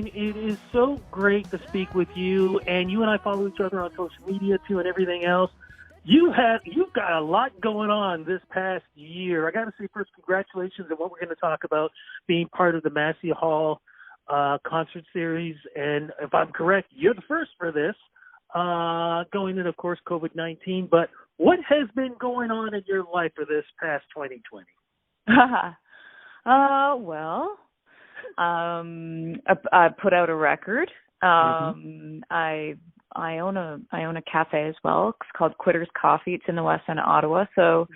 Kathleen, it is so great to speak with you, and you and I follow each other on social media too, and everything else. You've got a lot going on this past year. I got to say first, congratulations on what we're going to talk about, being part of the Massey Hall concert series. And if I'm correct, you're the first for this, going in, of course, COVID-19. But what has been going on in your life for this past 2020? Well, I put out a record. I own a cafe as well. It's called Quitters Coffee. It's in the west end of Ottawa. So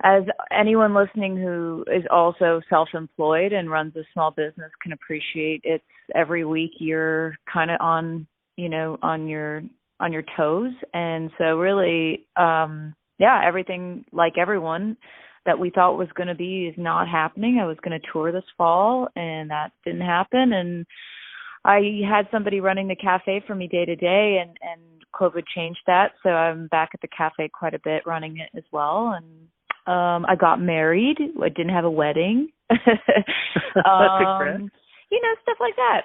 as anyone listening who is also self-employed and runs a small business can appreciate, it's every week you're kind of on your toes. And so really, everything like everyone that we thought was going to be is not happening. I was going to tour this fall, and that didn't happen. And I had somebody running the cafe for me day to day, and COVID changed that. So I'm back at the cafe quite a bit, running it as well. And I got married. I didn't have a wedding. Stuff like that.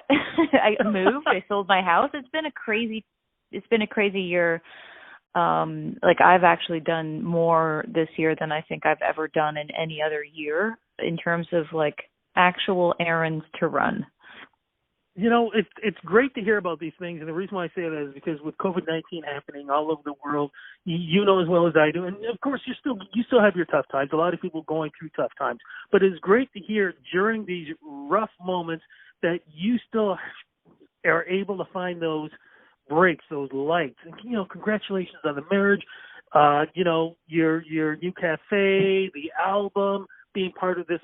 I moved. I sold my house. It's been a crazy year. I've actually done more this year than I think I've ever done in any other year in terms of actual errands to run. It's great to hear about these things, and the reason why I say that is because with COVID-19 happening all over the world, you know as well as I do, and of course you still have your tough times. A lot of people going through tough times, but it's great to hear during these rough moments that you still are able to find those breaks, those lights. And congratulations on the marriage, your new cafe, the album, being part of this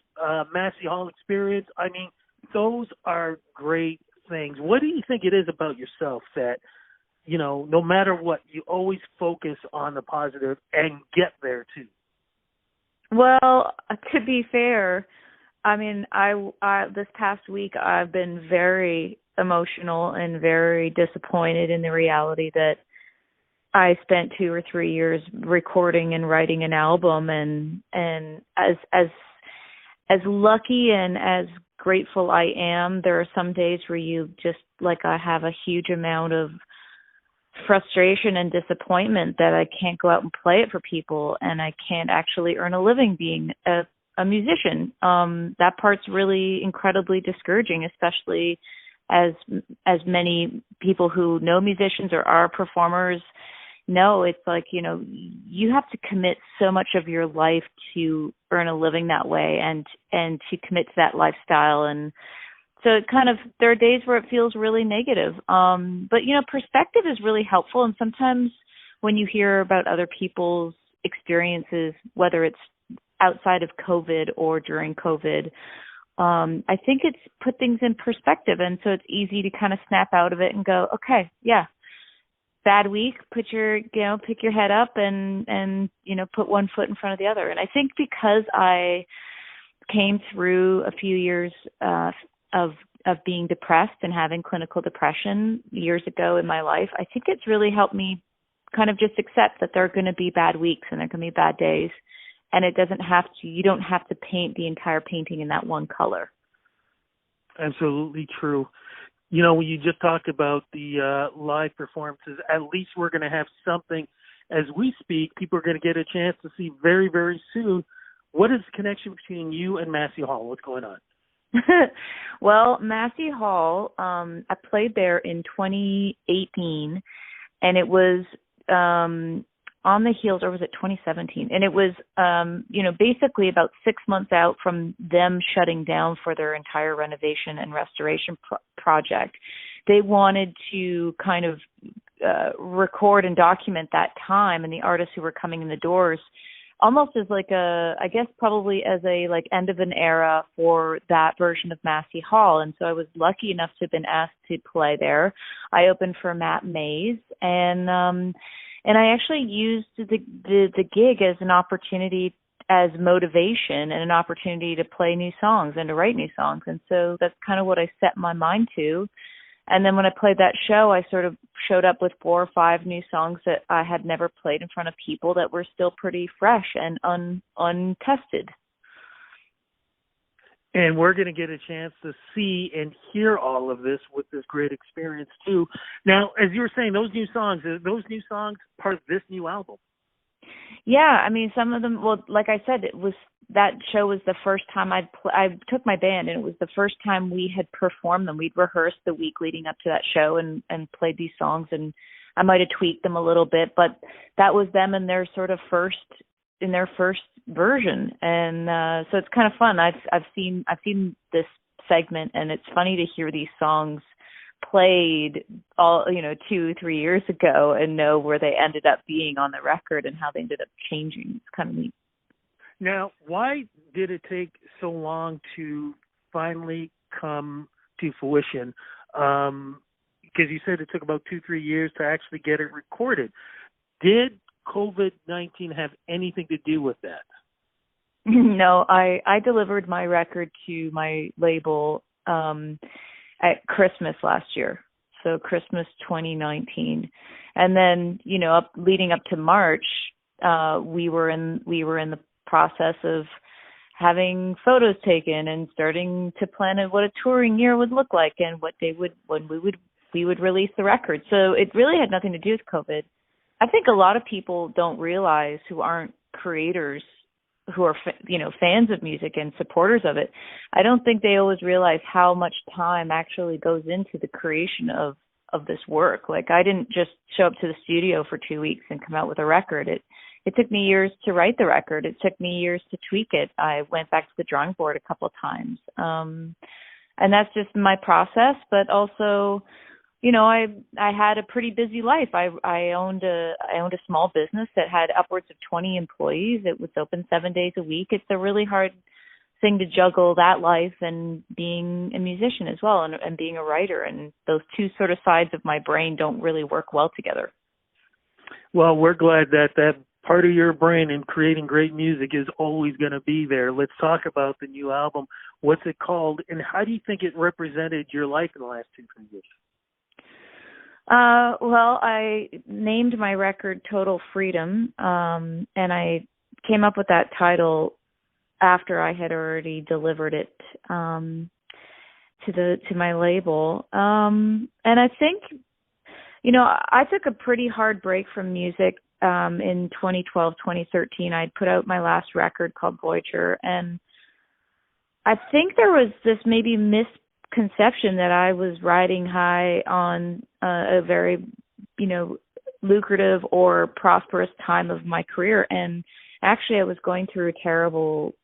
Massey Hall experience. I mean, those are great things. What do you think it is about yourself that, no matter what, you always focus on the positive and get there too? Well, to be fair, I mean, I this past week I've been very emotional and very disappointed in the reality that I spent 2 or 3 years recording and writing an album, and as lucky and as grateful I am, there are some days where I have a huge amount of frustration and disappointment that I can't go out and play it for people, and I can't actually earn a living being a musician. That part's really incredibly discouraging, especially as many people who know musicians or are performers know. It's you have to commit so much of your life to earn a living that way and to commit to that lifestyle. And so there are days where it feels really negative. But perspective is really helpful. And sometimes when you hear about other people's experiences, whether it's outside of COVID or during COVID, I think it's put things in perspective. And so it's easy to kind of snap out of it and go, okay, yeah, bad week, pick your head up and put one foot in front of the other. And I think because I came through a few years of being depressed and having clinical depression years ago in my life, I think it's really helped me kind of just accept that there are going to be bad weeks and there are going to be bad days. And you don't have to paint the entire painting in that one color. Absolutely true. When you just talked about the live performances, at least we're going to have something as we speak. People are going to get a chance to see very, very soon. What is the connection between you and Massey Hall? What's going on? Well, Massey Hall, I played there in 2018, and it was on the heels, or was it 2017? And it was, basically about 6 months out from them shutting down for their entire renovation and restoration project. They wanted to kind of record and document that time and the artists who were coming in the doors, almost as probably as a end of an era for that version of Massey Hall. And so I was lucky enough to have been asked to play there. I opened for Matt Mays, and I actually used the gig as an opportunity, as motivation and an opportunity to play new songs and to write new songs. And so that's kind of what I set my mind to. And then when I played that show, I sort of showed up with 4 or 5 new songs that I had never played in front of people that were still pretty fresh and untested. And we're going to get a chance to see and hear all of this with this great experience, too. Now, as you were saying, those new songs, are those new songs part of this new album? Yeah, I mean, some of them, well, like I said, that show was the first time I took my band, and it was the first time we had performed them. We'd rehearsed the week leading up to that show and played these songs, and I might have tweaked them a little bit, but that was them in their sort of first version. And so it's kind of fun. I've seen this segment, and it's funny to hear these songs played all 2-3 years ago and know where they ended up being on the record and how they ended up changing. It's kind of neat. Now, why did it take so long to finally come to fruition? Because you said it took about 2-3 years to actually get it recorded. Did COVID-19 have anything to do with that? No, I delivered my record to my label at Christmas last year, so Christmas 2019, and then leading up to March, we were in the process of having photos taken and starting to plan what a touring year would look like and when we would release the record. So it really had nothing to do with COVID. I think a lot of people don't realize, who aren't creators, who are fans of music and supporters of it. I don't think they always realize how much time actually goes into the creation of this work. Like, I didn't just show up to the studio for 2 weeks and come out with a record. It took me years to write the record. It took me years to tweak it. I went back to the drawing board a couple of times. And that's just my process. But also, I had a pretty busy life. I owned a small business that had upwards of 20 employees. It was open 7 days a week. It's a really hard thing to juggle, that life and being a musician as well, and being a writer. And those two sort of sides of my brain don't really work well together. Well, we're glad that part of your brain in creating great music is always going to be there. Let's talk about the new album. What's it called, and how do you think it represented your life in the last 2-3 years? Well, I named my record Total Freedom, and I came up with that title after I had already delivered it to my label. And I think, I took a pretty hard break from music in 2012, 2013. I'd put out my last record called Voyager, and I think there was this maybe misconception that I was riding high on a very, lucrative or prosperous time of my career. And actually I was going through a terrible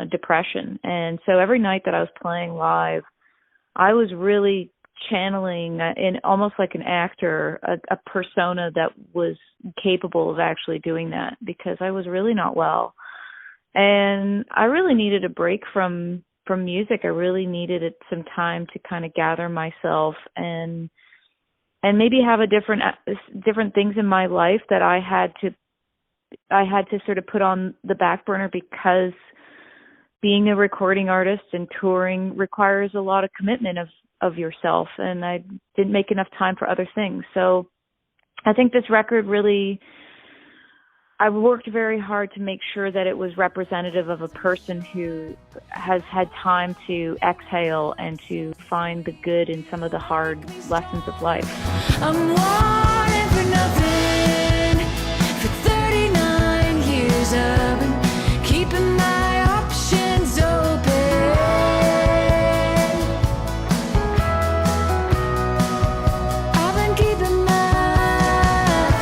depression. And so every night that I was playing live, I was really channeling in almost like an actor, a persona that was capable of actually doing that, because I was really not well. And I really needed a break from music. I really needed some time to kind of gather myself and maybe have different things in my life that I had to sort of put on the back burner, because being a recording artist and touring requires a lot of commitment of yourself, and I didn't make enough time for other things. So I think this record really, I worked very hard to make sure that it was representative of a person who has had time to exhale and to find the good in some of the hard lessons of life. I'm wanting for nothing. For 39 years I've been keeping my options open. I've been keeping mine.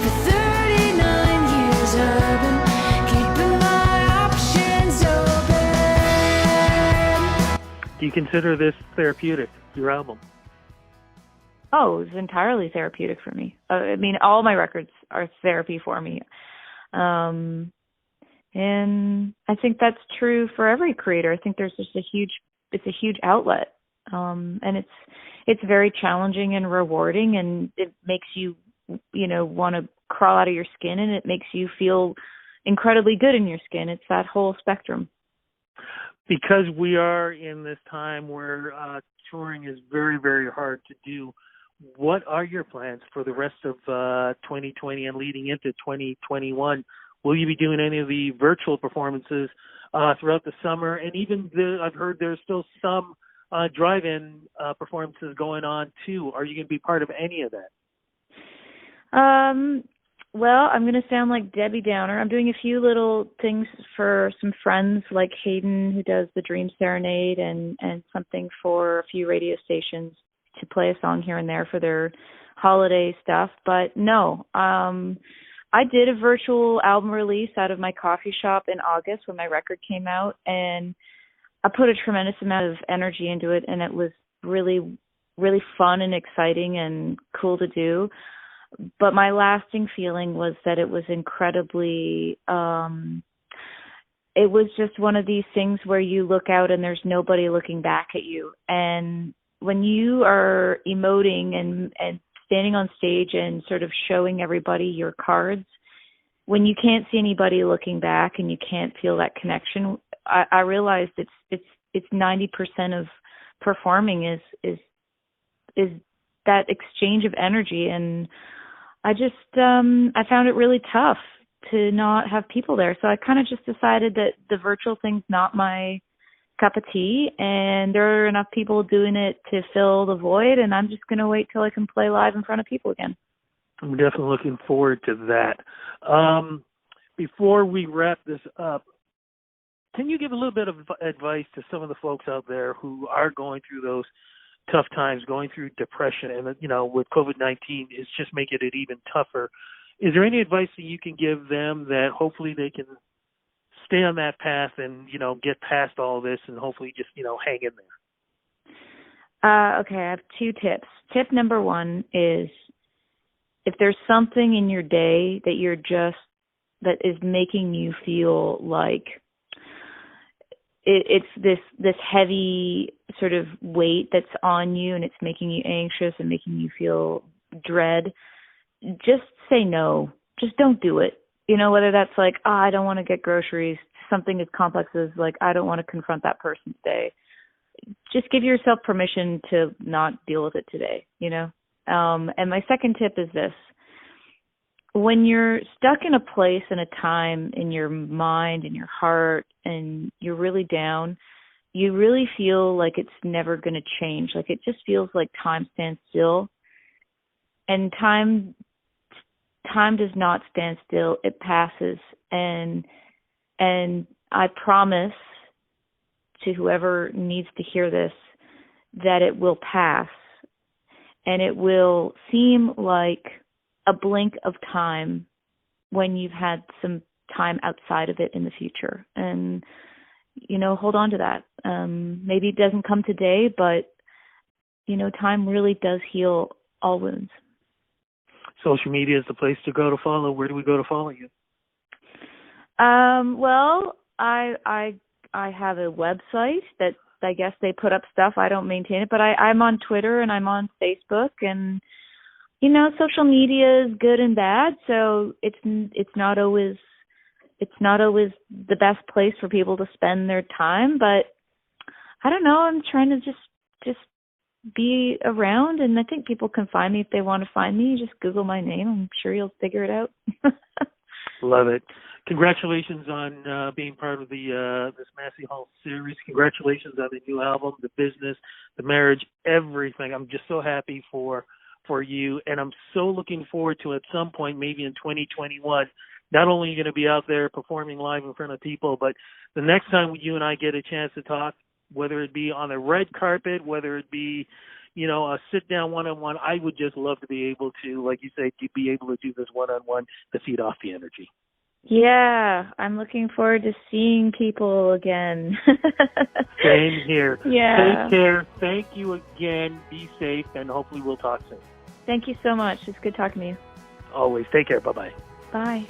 For 39 years I've been keeping my options open. Do you consider this therapeutic, your album? Oh, it was entirely therapeutic for me. I mean, all my records are therapy for me. And I think that's true for every creator. I think there's just it's a huge outlet. And it's very challenging and rewarding, and it makes you, want to crawl out of your skin, and it makes you feel incredibly good in your skin. It's that whole spectrum. Because we are in this time where touring is very, very hard to do, what are your plans for the rest of 2020 and leading into 2021? Will you be doing any of the virtual performances, throughout the summer, and even I've heard there's still some drive-in performances going on too. Are you going to be part of any of that? Well, I'm going to sound like Debbie Downer. I'm doing a few little things for some friends like Hayden, who does the Dream Serenade, and something for a few radio stations to play a song here and there for their holiday stuff. But no, I did a virtual album release out of my coffee shop in August when my record came out, and I put a tremendous amount of energy into it, and it was really, really fun and exciting and cool to do. But my lasting feeling was that it was incredibly, it was just one of these things where you look out and there's nobody looking back at you. And when you are emoting and standing on stage and sort of showing everybody your cards, when you can't see anybody looking back and you can't feel that connection, I realized it's 90% of performing is that exchange of energy. And I just, I found it really tough to not have people there. So I kind of just decided that the virtual thing's not my cup of tea, and there are enough people doing it to fill the void, and I'm just going to wait till I can play live in front of people again. I'm definitely looking forward to that. Before we wrap this up, can you give a little bit of advice to some of the folks out there who are going through those tough times, going through depression, and with COVID-19, it's just making it even tougher? Is there any advice that you can give them that hopefully they can stay on that path and get past all this and hopefully just hang in there? Okay, I have two tips. Tip number one is, if there's something in your day that is making you feel like it's this heavy sort of weight that's on you, and it's making you anxious and making you feel dread, just say no. Just don't do it. Whether that's like, I don't want to get groceries, something as complex as like, I don't want to confront that person today. Just give yourself permission to not deal with it today, And my second tip is this. When you're stuck in a place and a time in your mind and your heart and you're really down, you really feel like it's never going to change. Like, it just feels like time stands still. And time does not stand still. It passes. And I promise to whoever needs to hear this that it will pass. And it will seem like a blink of time when you've had some time outside of it in the future. And, hold on to that. Maybe it doesn't come today, but, time really does heal all wounds. Social media is the place to go to follow. Where do we go to follow you? Well, I have a website that I guess they put up stuff. I don't maintain it, but I'm on Twitter and I'm on Facebook, and social media is good and bad, so it's not always the best place for people to spend their time. But I don't know. I'm trying to just be around, and I think people can find me if they want to find me. Just Google my name. I'm sure you'll figure it out. Love it. Congratulations on being part of the this Massey Hall series. Congratulations on the new album, the business, the marriage, everything. I'm just so happy for you, and I'm so looking forward to at some point, maybe in 2021, not only are you going to be out there performing live in front of people, but the next time you and I get a chance to talk, whether it be on the red carpet, whether it be, a sit-down one-on-one, I would just love to be able to, like you say, to be able to do this one-on-one to feed off the energy. Yeah, I'm looking forward to seeing people again. Same here. Yeah. Take care. Thank you again. Be safe, and hopefully we'll talk soon. Thank you so much. It's good talking to you. Always. Take care. Bye-bye. Bye.